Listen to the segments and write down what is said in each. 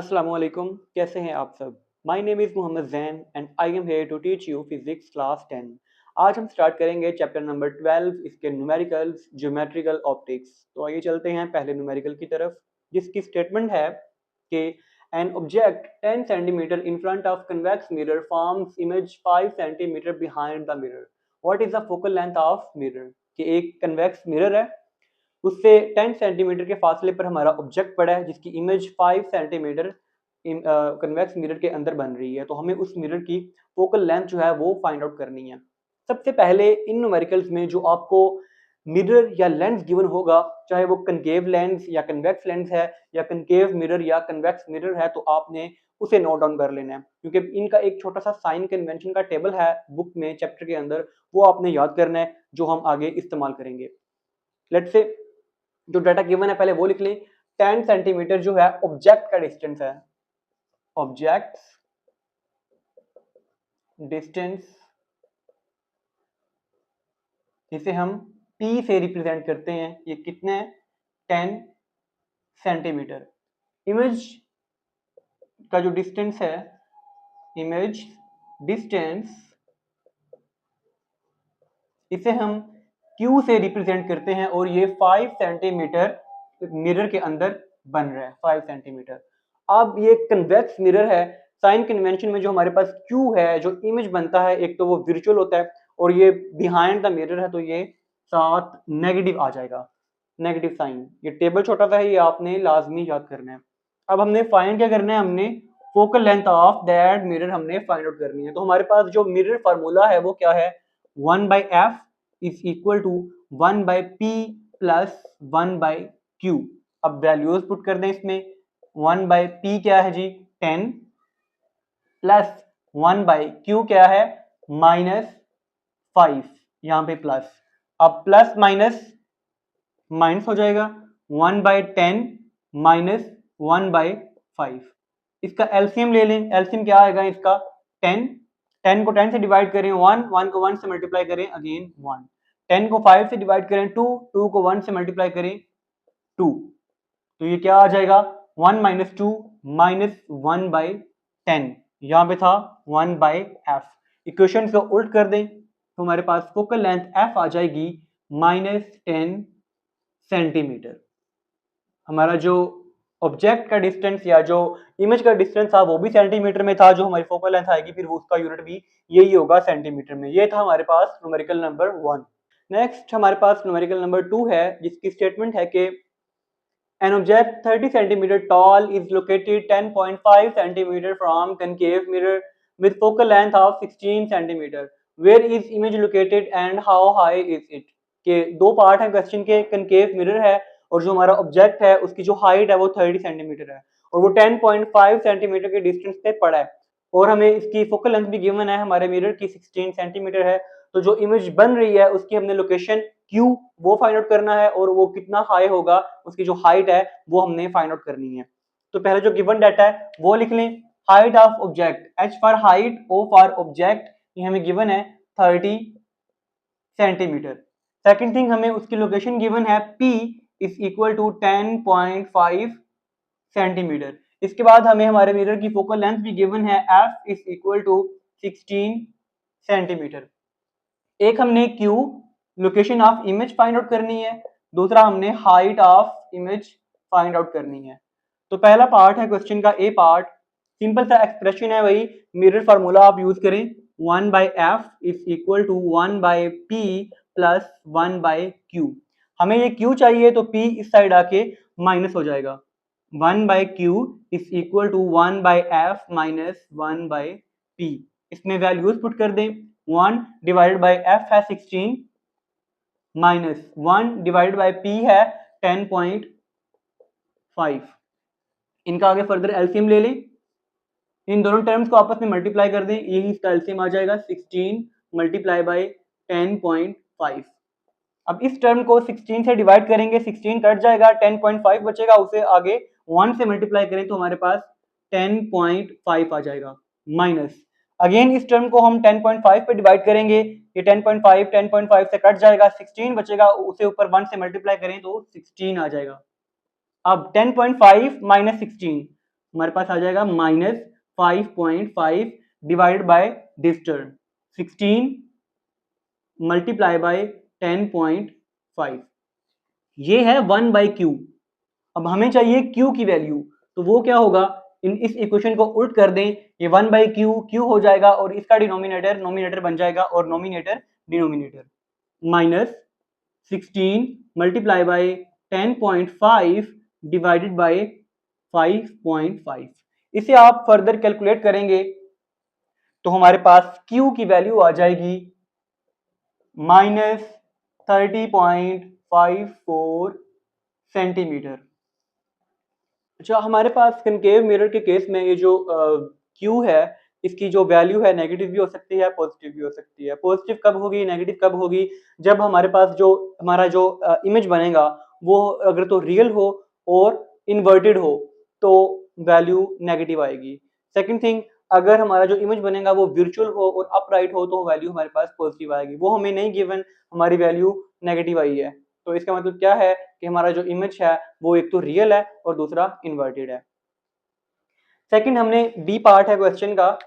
अस्सलामुअलैकुम, कैसे हैं आप सब? My name is Mohammad Zain and I am here to teach you physics class 10। आज हम स्टार्ट करेंगे चैप्टर नंबर 12 इसके न्यूमेरिकल्स, ज्योमेट्रिकल ऑप्टिक्स। तो आइए चलते हैं पहले न्यूमेरिकल की तरफ, जिसकी स्टेटमेंट है कि an object 10 centimetre in front of convex mirror forms image 5 centimetre behind the mirror. What is the focal length of mirror? कि एक कन्वेक्स मिरर है, उससे 10 सेंटीमीटर के फासले पर हमारा ऑब्जेक्ट पड़ा है जिसकी इमेज 5 सेंटीमीटर कन्वेक्स मिरर के अंदर बन रही है। तो हमें उस मिरर की फोकल लेंथ जो है वो फाइंड आउट करनी है। सबसे पहले इन न्यूमेरिकल्स में जो आपको मिरर या लेंस गिवन होगा, चाहे वो कनकेव लेंस या कन्वेक्स लेंस है या कनकेव मिरर या कन्वेक्स मिरर है, तो आपने उसे नोट डाउन कर लेना है, क्योंकि इनका एक छोटा सा साइन कन्वेंशन का टेबल है बुक में चैप्टर के अंदर, वो आपने याद करना है जो हम आगे इस्तेमाल करेंगे। लेट्स से जो डाटा गिवन है पहले वो लिख लें। 10 सेंटीमीटर जो है ऑब्जेक्ट का डिस्टेंस है, ऑब्जेक्ट डिस्टेंस, जिसे हम P से रिप्रेजेंट करते हैं। ये कितने हैं? 10 सेंटीमीटर। इमेज का जो डिस्टेंस है, इमेज डिस्टेंस, इसे हम Q से रिप्रेजेंट करते हैं और ये 5 सेंटीमीटर मिरर के अंदर बन रहा है, 5 सेंटीमीटर। अब ये कन्वेक्स मिरर है, साइन कन्वेंशन में जो हमारे पास Q है, जो इमेज बनता है, एक तो वो वर्चुअल होता है और ये बिहाइंड द मिरर है, तो ये साथ नेगेटिव आ जाएगा, नेगेटिव साइन। ये टेबल छोटा सा है, ये आपने लाजमी याद करना है। अब हमने फाइंड क्या करना है, हमने focal length of that mirror हमने फाइंड आउट करनी है। तो हमारे पास जो मिरर फार्मूला है वो क्या है? 1/f is equal to 1/p plus 1/q। अब वैल्यूज पुट कर दें इसमें। 1/p क्या है जी? 10 प्लस 1/q क्या है? -5। यहाँ पे प्लस, अब प्लस माइनस माइनस हो जाएगा। 1/10 माइनस 1/5। इसका एलसीएम ले लें। एलसीएम क्या आएगा इसका? 10। 10 को 10 से डिवाइड करें 1, 1 को 1 से मल्टीप्लाई करें अगेन 1। 10 को 5 से डिवाइड करें 2, 2 को 1 से मल्टीप्लाई करें 2। तो ये क्या आ जाएगा? 1 माइनस 2 माइनस 1/10। यहाँ पे था 1/f। इक्वेशन को उल्ट कर दें तो हमारे पास फोकल लेंथ f आ जाएगी -10 सेंटीमीटर। हमारा जो ऑब्जेक्ट का डिस्टेंस या जो इमेज का डिस्टेंस था वो भी सेंटीमीटर में था, जो हमारी फोकल लेंथ आएगी फिर वो उसका यूनिट भी यही होगा, सेंटीमीटर में। ये था हमारे पास न्यूमेरिकल नंबर 1। नेक्स्ट हमारे पास न्यूमेरिकल नंबर 2 है, जिसकी स्टेटमेंट है कि an object 30 centimeter tall is located 10.5 centimeter from concave mirror with focal length of 16 centimeter. Where is image located and how high is it? के दो पार्ट है question के। Concave mirror है और जो हमारा ऑब्जेक्ट है उसकी जो हाइट है वो 30 सेंटीमीटर है और वो 10.5 सेंटीमीटर के डिस्टेंस पे पड़ा है, और हमें इसकी फोकल लेंथ भी गिवन है हमारे मिरर की 16 सेंटीमीटर है। तो जो इमेज बन रही है उसकी हमने लोकेशन Q वो फाइंड आउट करना है और वो कितना हाई होगा, उसकी जो हाइट है वो हमने फाइंड आउट करनी है। तो पहले जो गिवन डाटा है वो लिख लें। Height of object, H for height, O for object, ये हमें गिवन है 30 सेंटीमीटर। सेकंड थिंग, हमें उसकी लोकेशन गिवन है P is equal to 10.5 centimetre. इसके बाद हमें हमारे मिरर की फोकल लेंथ भी गिवन है, F is equal to 16 centimetre. एक हमने Q location of image find out करनी है, दूसरा हमने height of image find out करनी है। तो पहला पार्ट है क्वेश्चन का ए पार्ट, सिंपल सा एक्सप्रेशन है, वही मिरर फार्मूला आप यूज करें। 1/f is equal to 1/p plus 1/q। हमें ये Q चाहिए तो P इस साइड आके माइनस हो जाएगा। 1/q is equal to 1/f minus 1/p। इसमें वैल्यूज पुट कर दें। 1 डिवाइडेड बाई f है 16 माइनस 1 डिवाइडेड बाई p है 10.5। इनका आगे फर्दर एलसीएम ले लें। इन दोनों टर्म्स को आपस में मल्टीप्लाई कर दें, यही इसका एलसीएम आ जाएगा 16 मल्टीप्लाई बाई 10.5। अब इस टर्म को 16 से डिवाइड करेंगे, 16 कट जाएगा, 10.5 बचेगा, उसे आगे 1 से मल्टीप्लाई करें तो हमारे पास 10.5 आ जाएगा। माइनस अगेन इस टर्म को हम 10.5 पे डिवाइड करेंगे, ये 10.5 से कट जाएगा, 16 बचेगा, उसे ऊपर 1 से मल्टीप्लाई करें तो 16 आ जाएगा। अब 10.5 माइनस 16, हमारे पास आ जाएगा -5.5 divided by this term 16 multiply by 10.5, ये है 1/q। अब हमें चाहिए q की वैल्यू, तो वो क्या होगा, इस इक्वेशन को उल्ट कर दें, ये 1/q q हो जाएगा और इसका डिनोमिनेटर नोमिनेटर बन जाएगा और nominator denominator, -16 multiply by 10.5 divided by 5.5। इसे आप फर्दर कैलकुलेट करेंगे तो हमारे पास q की वैल्यू आ जाएगी -30.54 सेंटीमीटर। अच्छा, हमारे पास कनकेव मिरर के केस में ये जो Q है, इसकी जो वैल्यू है नेगेटिव भी हो सकती है, पॉजिटिव भी हो सकती है। पॉजिटिव कब होगी, नेगेटिव कब होगी, जब हमारे पास जो हमारा जो इमेज बनेगा वो अगर तो रियल हो और इन्वर्टेड हो तो वैल्यू नेगेटिव आएगी। सेकंड थिंग, अगर हमारा जो इमेज बनेगा वो वर्चुअल हो और अपराइट हो तो वैल्यू हमारे पास पॉजिटिव आएगी। वो हमें नहीं गिवन, हमारी वैल्यू नेगेटिव आई है, तो इसका मतलब क्या है कि हमारा जो इमेज है वो एक तो रियल है और दूसरा इन्वर्टेड है। सेकंड, हमने बी पार्ट है क्वेश्चन का,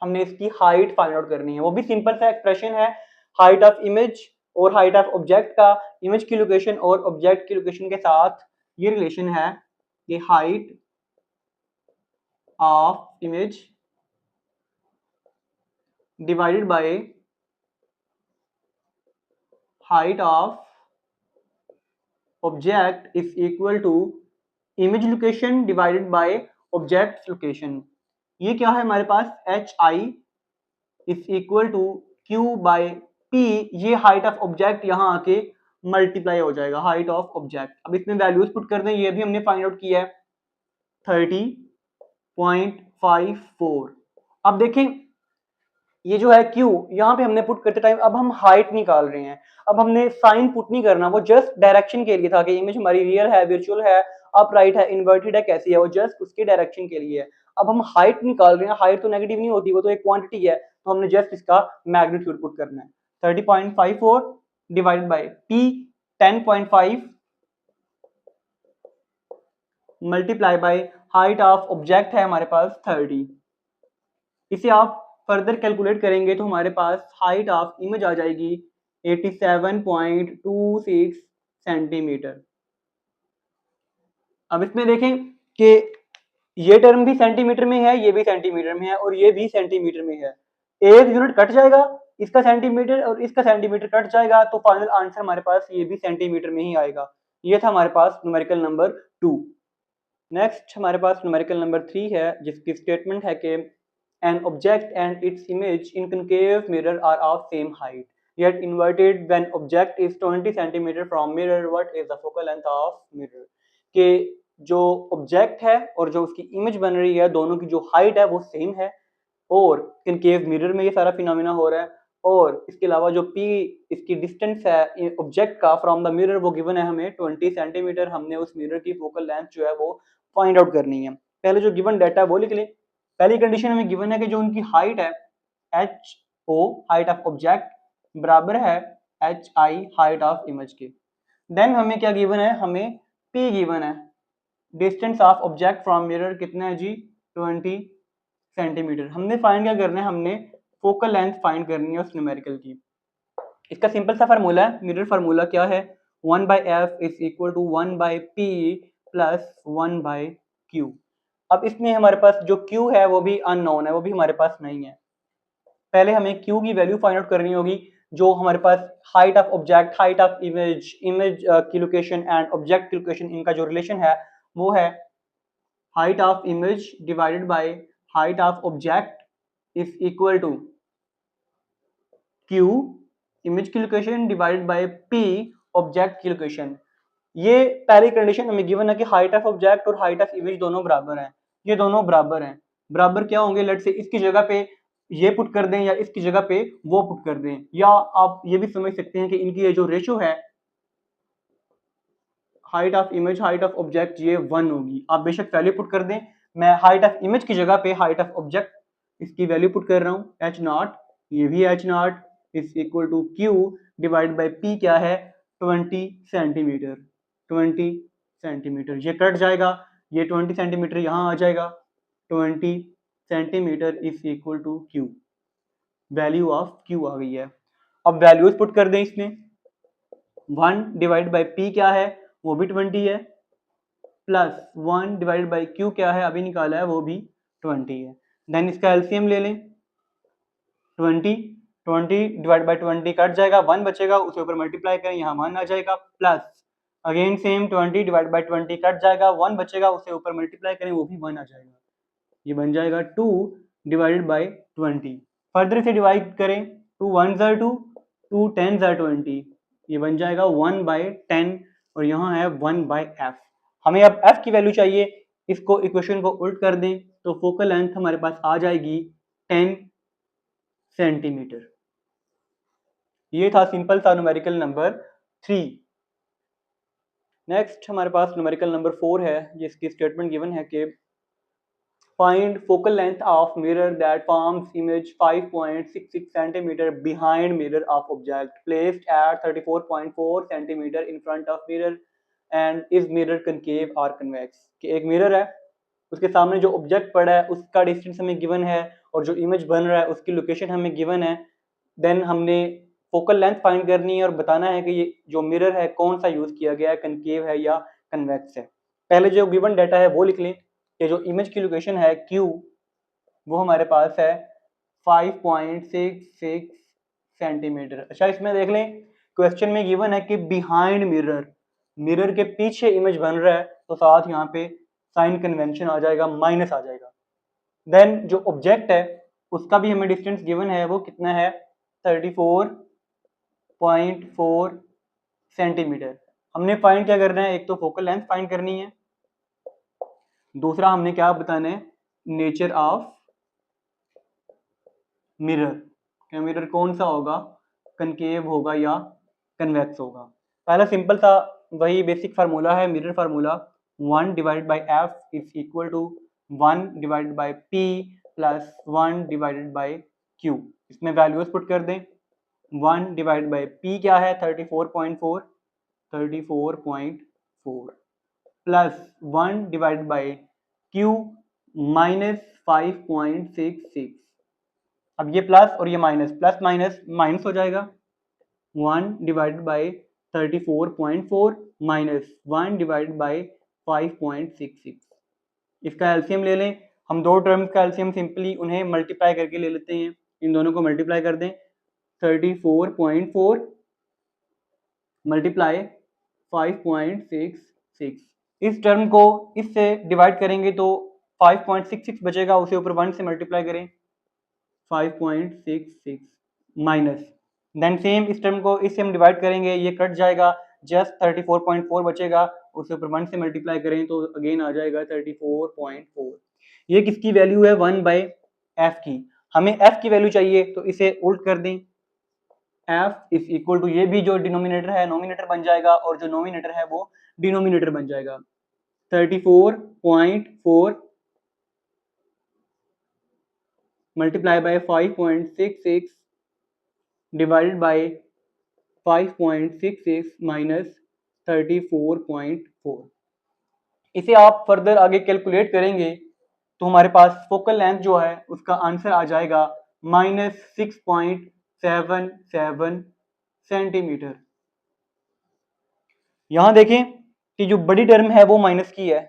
हमने इसकी हाइट फाइंड आउट करनी है। वो भी सिंपल सा एक्सप्रेशन है, हाइट ऑफ इमेज और हाइट ऑफ ऑब्जेक्ट का इमेज की लोकेशन और ऑब्जेक्ट की लोकेशन के साथ ये रिलेशन है कि height of image divided by height of object is equal to image location divided by object location. ये क्या है हमारे पास, HI is equal to Q by P। ये हाइट ऑफ ऑब्जेक्ट यहाँ आके मल्टीप्लाई हो जाएगा, हाइट ऑफ ऑब्जेक्ट। अब इसमें वैल्यूज पुट कर दें, ये भी हमने फाइंड आउट किया है 30.54। अब देखें ये जो है Q, यहाँ पे हमने पुट करते टाइम अब हम हाइट निकाल रहे हैं, अब हमने साइन पुट नहीं करना, वो जस्ट डायरेक्शन के लिए था कि इमेज हमारी रियल है, वर्चुअल है, अपराइट है, इन्वर्टेड है, कैसी है, वो जस्ट उसके डायरेक्शन के लिए है। अब हम हाइट निकाल रहे हैं, हाइट तो नेगेटिव नहीं होती, वो तो एक क्वांटिटी है, तो हमने जस्ट इसका मैग्नीट्यूड पुट करना है। 30.54 divided by P 10.5 multiply by height of object है हमारे पास 30। इसे आप फर्दर कैलकुलेट करेंगे तो हमारे पास हाइट ऑफ इमेज आ जाएगी 87.26 सेंटीमीटर। अब इसमें देखें कि ये टर्म भी सेंटीमीटर में है, ये भी सेंटीमीटर में है और ये भी सेंटीमीटर में है। एक यूनिट कट जाएगा, इसका सेंटीमीटर और इसका सेंटीमीटर कट जाएगा, तो फाइनल आंसर हमारे पास ये भी सेंटीमीटर में ही आएगा। ये था हमारे पास न्यूमेरिकल नंबर 2। नेक्स्ट हमारे पास न्यूमेरिकल नंबर 3 है, जिसकी स्टेटमेंट है कि an object and its image in concave mirror are of same height yet inverted when object is 20 cm from mirror, what is the focal length of mirror। कि जो object है और जो उसकी इमेज बन रही है, दोनों की जो हाइट है वो सेम है और कनकेव मिरर में ये सारा फिनोमिना हो रहा है, और इसके अलावा जो P इसकी डिस्टेंस है ऑब्जेक्ट का फ्रॉम द मिरर वो गिवन है हमें 20 सेंटीमीटर। हमने उस मिरर की फोकल लेंथ जो है वो फाइंड आउट करनी है। पहले जो गिवन डाटा है वो लिख लें। पहली कंडीशन हमें गिवन है कि जो उनकी हाइट है HO हाइट ऑफ ऑब्जेक्ट बराबर है HI हाइट ऑफ इमेज के। देन हमें क्या गिवन है, हमें P गिवन है, distance of object from mirror कितना है जी 20 सेंटीमीटर। हमने फाइंड क्या करना है, हमने फोकल लेंथ फाइंड करनी है उस न्यूमेरिकल की। इसका सिंपल सा फार्मूला है, मिरर फार्मूला क्या है, 1/f is equal to 1/p plus 1/q। अब इसमें हमारे पास जो Q है वो भी अननोन है, वो भी हमारे पास नहीं है। पहले हमें Q की वैल्यू फाइंड आउट करनी होगी, जो हमारे पास height of object, height of image, image की लोकेशन एंड ऑब्जेक्ट की लोकेशन, इनका जो रिलेशन है वो है height of image divided by height of object is equal to Q image की location divided by P object की लोकेशन। ये पहली कंडीशन हमें गिवन है कि हाइट ऑफ ऑब्जेक्ट और हाइट ऑफ इमेज दोनों बराबर हैं। ये दोनों बराबर हैं, बराबर क्या होंगे, लेट से इसकी जगह पे ये पुट कर दें या इसकी जगह पे वो पुट कर दें, या आप ये भी समझ सकते हैं कि इनकी ये जो रेशो है height of image height of object ये 1 होगी। आप बेशक वैल्यू पुट कर दें, मैं हाइट ऑफ इमेज की जगह पे हाइट ऑफ ऑब्जेक्ट इसकी वैल्यू पुट कर रहा हूँ h0, ये भी h0 is equal to Q divide by P क्या है 20 सेंटीमीटर। 20 सेंटीमीटर ये कट जाएगा, ये 20 सेंटीमीटर यहाँ आ जाएगा, 20 centimetre is equal to Q, value of Q आ गई है। अब वैल्यूज पुट कर दें इसमें, 1 डिवाइड बाई पी क्या है वो भी 20 है, प्लस 1 डिवाइड बाई क्यू क्या है अभी निकाला है वो भी 20 है। देन इसका एलसीएम ले लें, 20 डिवाइड बाई 20 कट जाएगा, 1 बचेगा, उसके ऊपर मल्टीप्लाई करें, यहाँ 1 आ जाएगा, plus again same 20 divide by 20 cut जाएगा, 1 बचेगा, उसके ऊपर मल्टीप्लाई करें, वो भी 1 आ जाएगा, ये बन जाएगा 2 डिवाइडेड बाई 20। फर्दर इसे डिवाइड करें, 2 1 ज़ा 2, 2 10 ज़ा 20, ये बन जाएगा 1 बाई 10 और यहाँ है 1 बाई एफ। हमें अब एफ की वैल्यू चाहिए, इसको इक्वेशन को उल्ट कर दें तो फोकल लेंथ हमारे पास आ जाएगी 10 सेंटीमीटर। ये था सिंपल सा न्यूमेरिकल नंबर 3। नेक्स्ट हमारे पास न्यूमेरिकल नंबर 4 है, जिसकी स्टेटमेंट गिवन है कि find focal length of mirror that forms image 5.66 centimetre behind mirror of object placed at 34.4 centimetre in front of mirror and is mirror concave और convex. कि एक mirror है, उसके सामने जो ऑब्जेक्ट पड़ा है उसका डिस्टेंस हमें गिवन है और जो इमेज बन रहा है उसकी लोकेशन हमें गिवन है। देन हमने फोकल लेंथ फाइंड करनी है और बताना है कि ये जो मिरर है कौन सा यूज किया गया है, कनकेव है या कन्वेक्स है। पहले जो गिवन डाटा है वो लिख लें कि जो इमेज की लोकेशन है Q वो हमारे पास है 5.66 सेंटीमीटर। अच्छा इसमें देख लें, क्वेश्चन में गिवन है कि बिहाइंड मिरर, मिरर के पीछे इमेज बन रहा है तो साथ यहाँ पे साइन कन्वेंशन आ जाएगा, माइनस आ जाएगा। देन जो ऑब्जेक्ट है उसका भी हमें डिस्टेंस गिवन है, वो कितना है 34.4 सेंटीमीटर। हमने फाइंड क्या करना है, एक तो फोकल लेंथ फाइंड करनी है, दूसरा हमने क्या बताना है, नेचर ऑफ मिरर, क्या मिरर कौन सा होगा, कनकेव होगा या कन्वेक्स होगा। पहला सिंपल सा वही बेसिक फार्मूला है, mirror formula, 1 divided by F is equal to 1 divided by P plus 1 divided by Q. इसमें वैल्यूज पुट कर दें, 1 डिवाइड बाई पी क्या है 34.4 plus 1 divide by Q minus 5.66। अब ये प्लस और ये माइनस, प्लस माइनस माइनस हो जाएगा, 1 divide by 34.4 minus 1 divide by 5.66। इसका एलसीएम ले लें, हम दो टर्म्स का एलसीएम सिंपली उन्हें मल्टीप्लाई करके ले लेते हैं, इन दोनों को मल्टीप्लाई कर दें, 34.4 मल्टीप्लाई 5.66। इस टर्म को इससे डिवाइड करेंगे तो 5.66 बचेगा, उसे ऊपर 1 से मल्टीप्लाई करें, 5.66 माइनस, देन सेम इस टर्म को इससे हम डिवाइड करेंगे, ये कट जाएगा, जस्ट 34.4 बचेगा, उसे ऊपर 1 से मल्टीप्लाई करें तो अगेन आ जाएगा 34.4। ये किसकी वैल्यू है, 1 बाई एफ की। हमें एफ की वैल्यू चाहिए तो इसे उल्ट कर दें, एफ इज इक्वल टू, ये भी जो डिनोमिनेटर है नोमिनेटर बन जाएगा और जो नोमिनेटर है वो डिनोमिनेटर बन जाएगा, 34.4 multiply by 5.66 divided by 5.66 minus 34.4। इसे आप फर्दर आगे कैलकुलेट करेंगे तो हमारे पास फोकल लेंथ जो है उसका आंसर आ जाएगा -6.77 सेंटीमीटर। यहाँ देखें कि जो बड़ी टर्म है वो माइनस की है,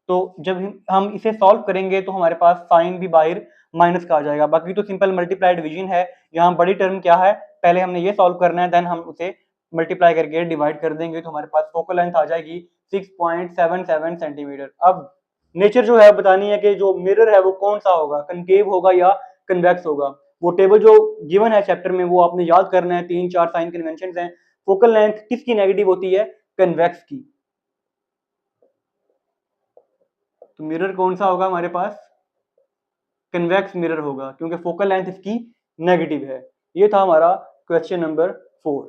तो जब हम इसे सॉल्व करेंगे तो हमारे पास साइन भी बाहर माइनस का आ जाएगा। बाकी तो सिंपल मल्टीप्लाई डिवीजन है, यहाँ बड़ी टर्म क्या है, पहले हमने ये सॉल्व करना है, देन हम उसे मल्टीप्लाई करके डिवाइड कर देंगे तो हमारे पास फोकल लेंथ आ जाएगी 6.77 सेंटीमीटर। अब नेचर जो है बतानी है कि जो मिरर है वो कौन सा होगा, कनकेव होगा या कन्वेक्स होगा। वो टेबल जो गिवन है चैप्टर में वो आपने याद करना है, 3-4 साइन कन्वेंशन हैं। फोकल लेंथ किसकी नेगेटिव होती है, कन्वेक्स की। तो मिरर कौन सा होगा हमारे पास, कन्वेक्स मिरर होगा, क्योंकि फोकल लेंथ इसकी नेगेटिव है। ये था हमारा क्वेश्चन नंबर 4।